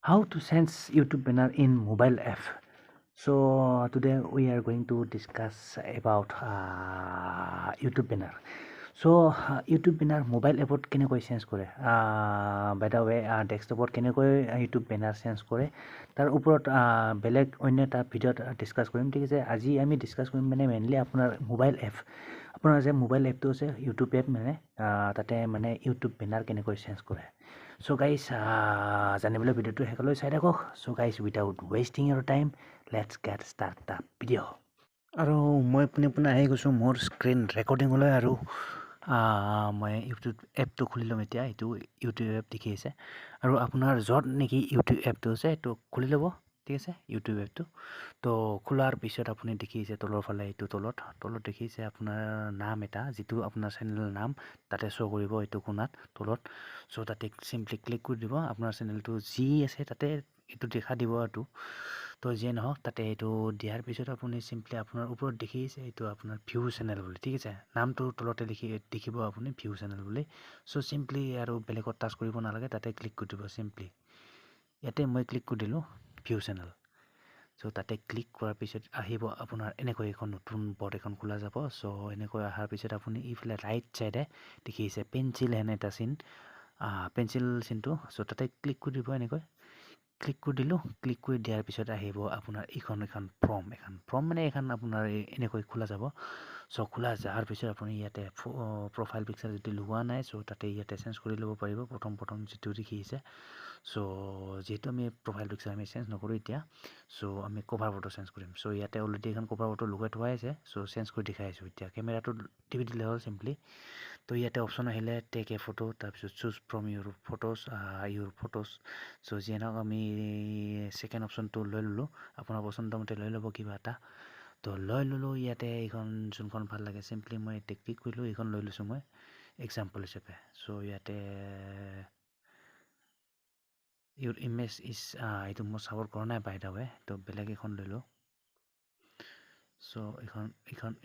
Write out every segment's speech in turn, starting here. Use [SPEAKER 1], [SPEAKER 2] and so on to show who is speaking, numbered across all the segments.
[SPEAKER 1] How to sense YouTube banner in mobile app. So today we are going to discuss about YouTube banner. So YouTube banner mobile appot কেনেকৈ change কৰে বাই the ৱে ডেস্কটপত কেনেকৈ YouTube banner change কৰে তাৰ ওপৰত বেলেগ অন্য এটা ভিডিঅ'ত ডিছকাছ কৰিম ঠিক আছে আজি আমি ডিছকাছ কৰিম মানে মেইনলি আপোনাৰ মোবাইল এপ আপোনাৰ যে মোবাইল এপটো আছে YouTube এপ মানে তাতে মানে YouTube banner কেনেকৈ চেঞ্জ কৰে So guys জানিবলৈ ভিডিঅ'টো শেষলৈ চাই থাকক So guys without wasting your time let's get start the video আৰু মই পুনে আহি গৈছোঁ মোৰ স্ক্ৰীন ৰেকৰ্ডিঙলৈ আৰু মই ইউটিউব এপটো খুলি ল'ম এতিয়া এইটো ইউটিউব এপ দেখি আছে আৰু আপোনাৰ য'ত নেকি ইউটিউব এপটো আছে এইটো খুলি ল'ব ঠিক আছে ইউটিউব এপটো তো খোলাৰ পিছত আপুনি দেখিছে তলৰ ফালে এইটো তলত দেখিছে আপোনাৰ নাম এটা যিটো আপোনাৰ চেনেলৰ নাম তাতে শ্ব' কৰিব এইটো কোণাত তলত চ' তাতে চিম্পলি ক্লিক কৰি দিব আপোনাৰ চেনেলটো যি আছে তাতে এইটো দেখা দিব আৰু তো যিয়ে নহওক তাতে এইটো দিয়াৰ পিছত আপুনি চিম্পলি আপোনাৰ ওপৰত দেখিছে এইটো আপোনাৰ ভিউ চেনেল বুলি ঠিক আছে নামটো তলতে দেখিব আপুনি ভিউ চেনেল বুলি চ' চিম্পলি আৰু বেলেগত টাচ কৰিব নালাগে তাতে ক্লিক কৰি দিব চিম্পলি ইয়াতে মই ক্লিক কৰি দিলোঁ ভিউ চেনেল চ' তাতে ক্লিক কৰাৰ পিছত আহিব আপোনাৰ এনেকৈ এখন নতুন বৰ্ড এখন খোলা যাব চ' এনেকৈ অহাৰ পিছত আপুনি ইফালে ৰাইট চাইডে দেখিছে পেঞ্চিল হেন এটা চিন পেঞ্চিল চিনটো চ' তাতে ক্লিক কৰি দিব এনেকৈ ক্লিক কৰি দিলোঁ ক্লিক কৰি দিয়াৰ পিছত আহিব আপোনাৰ এখন ফৰ্ম মানে এখন আপোনাৰ এনেকৈ খোলা যাব চ' খোলা যোৱাৰ পিছত আপুনি ইয়াতে প্ৰফাইল পিকচাৰ যদি লোৱা নাই চ' তাতে ইয়াতে চেঞ্জ কৰি ল'ব পাৰিব প্ৰথম যিটো দেখিছে চ' যিহেতু আমি প্ৰফাইল পিকচাৰ আমি চেঞ্জ নকৰোঁ এতিয়া চ' আমি কভাৰ ফটো চেঞ্জ কৰিম চ' ইয়াতে অলৰেডি এখন কভাৰ ফটো লগাই থোৱাই আছে চ' চেঞ্জ কৰি দেখাই আছোঁ এতিয়া কেমেৰাটো টিপি দিলে হ'ল চিম্পলি তো ইয়াতে অপশ্যন আহিলে টেক এ ফটো তাৰপিছত চুজ ফ্ৰম ইউৰ ফটোজ চ' যিয়ে নহওক আমি ছেকেণ্ড অপশ্যনটো লৈ ল'লোঁ আপোনাৰ পচন্দ মতে লৈ ল'ব কিবা এটা তো লৈ ল'লোঁ ইয়াতে এইখন যোনখন ভাল লাগে চিম্পলি মই এতিয়া ক্লিক কৰিলোঁ এইখন লৈ লৈছোঁ মই এক্সাম্পল হিচাপে চ' ইয়াতে ইউৰ ইমেজ ইজ এইটো মই চাপৰ্ট কৰা নাই বাই দ্য ৱে তো বেলেগ এখন লৈ লওঁ চ'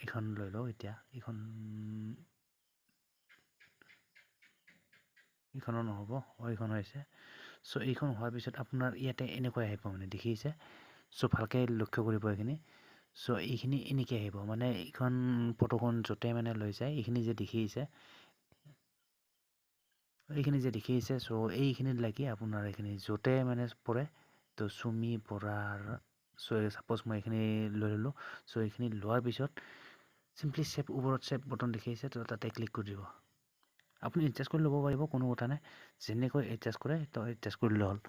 [SPEAKER 1] এইখন লৈ লওঁ এতিয়া এইখনো নহ'ব এইখন হৈছে চ' এইখন হোৱাৰ পিছত আপোনাৰ ইয়াতে এনেকৈ আহিব মানে দেখিছে চ' ভালকৈ লক্ষ্য কৰিব এইখিনি চ' এইখিনি এনেকৈ আহিব মানে এইখন ফটোখন য'তে মানে লৈ যায় এইখিনি যে দেখিছে চ' এইখিনিত লাগি আপোনাৰ এইখিনি য'তে মানে পৰে তো চুমি পৰাৰ চ' ছাপ'জ মই এইখিনি লৈ ল'লোঁ চ' এইখিনি লোৱাৰ পিছত চিম্পলি ওপৰত ছেভ বটন দেখিছে তো তাতে ক্লিক কৰি দিব আপুনি এডজাষ্ট কৰি ল'ব পাৰিব কোনো কথা নাই যেনেকৈ এডজাষ্ট কৰে তো এডজাষ্ট কৰিলে হ'ল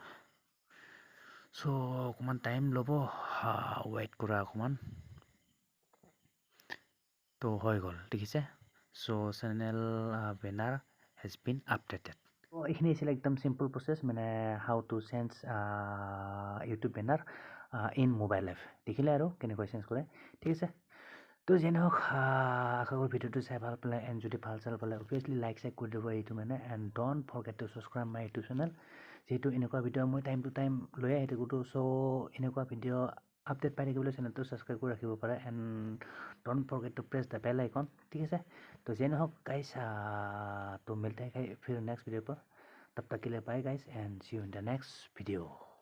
[SPEAKER 1] চ' অকণমান টাইম ল'ব ৱেইট কৰা অকণমান তো হৈ গ'ল দেখিছে চ' channel banner has been updated এইখিনি আছিল একদম চিম্পল প্ৰচেছ মানে how to change YouTube banner in mobile app দেখিলে আৰু কেনেকৈ চেঞ্জ কৰে ঠিক আছে তো যেনে নহওক আশা কৰোঁ ভিডিঅ'টো চাই ভাল পালে এণ্ড যদি ভাল চাল পালে অভিয়াছলি লাইক চাইক কৰি দিব এইটো মানে and don't forget two subscribe my YouTube channel যিহেতু এনেকুৱা ভিডিঅ' মই টাইম টু টাইম লৈ আহি থাকোঁতো চ' এনেকুৱা ভিডিঅ' আপডেট পাই থাকিবলৈ চেনেলটো ছাবস্ক্ৰাইব কৰি ৰাখিব পাৰে and don't forget to press the bell icon ঠিক আছে তো যেনে নহওক গাইজ তো মিলতে हैं फिर नेक्स्ट वीडियो पर तब तक के लिए bye guys and see you in the next video